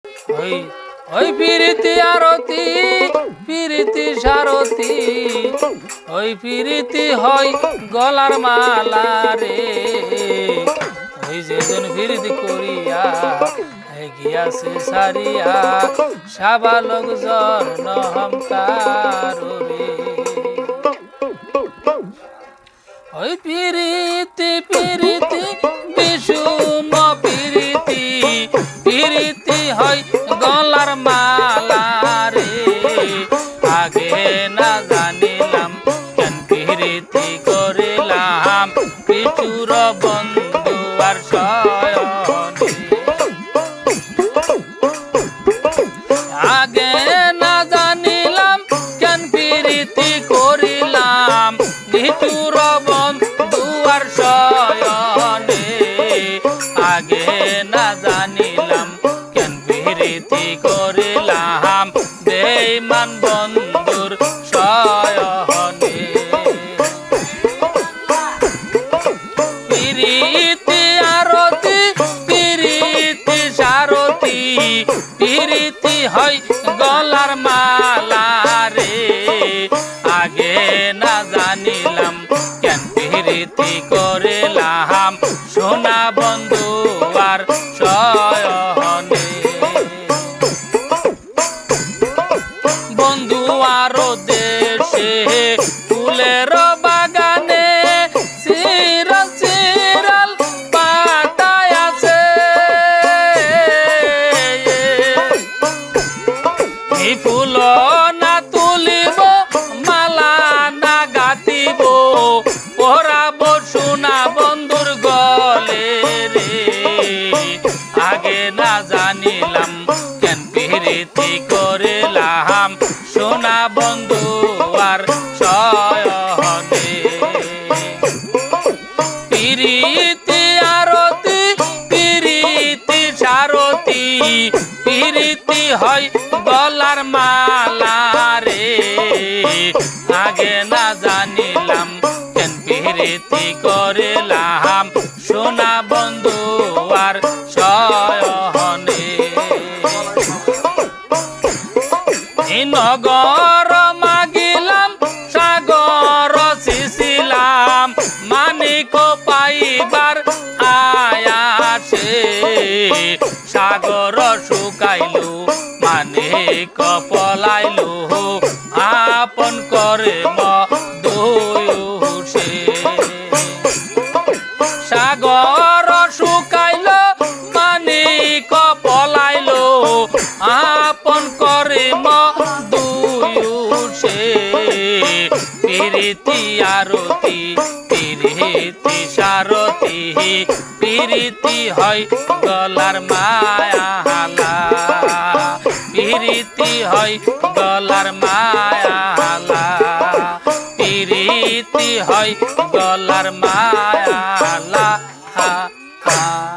ওই ওই প্রীতি আরতি প্রীতি সারতি ওই প্রীতি হয় গলার মালা রে ওই যেজন প্রীতি করিয়া গিয়াছে সারিয়া সাবালক জ্বর নহম তার রে ওই প্রীতি প্রীতি বিষুম প্রীতি প্রীতি হয় গলার মালা রে আগে না জানিলাম কেন প্রীতি করিলাম পিছুর বন্ধু আর শয়নে আগে না জানিলাম কেন প্রীতি করিলাম পিছুর বন্ধু আর শয়নে আগে না জানিলাম কেন প্রীতি করিলাম বেঈমান বন্ধুর শয়নে প্রীতি আরতি প্রীতি সারতি প্রীতি হয় গলার মালা রে আগে না জানিলাম কেন প্রীতি করিলাম সোনা বন্ধু আর শয়নে বন্ধু আরো দেশে ফুলের বাগানে চিরাল চিরাল পাতায় আছে এই ফুল না তুলিব মালা না গাঁথিব পরাব সোনা বন্ধুর গলে রে আগে না জানিলাম কেন প্রীতি করিলাম সোনা বন্ধু আর শয়নে প্রীতি আরতি প্রীতি সারতি প্রীতি হয় গলার মালা রে আগে না জানিলাম কেন প্রীতি করিলাম সোনা বন্ধু আর শয়নে নগর মাগিলাম সাগর শিশিলাম মানিক পাইবার আয়াসে সাগর শুকাইলু মানিক পলাইলু আপন করে মধুসে সাগর শুকাইল মানিক পলাইল আপন করে মধুসে প্রীতি আরতি প্রীতি সারতি প্রীতি হয় গলার মায়ালা প্রীতি হয় গলার মায়ালা প্রীতি হয় গলার মায়ালা হা হা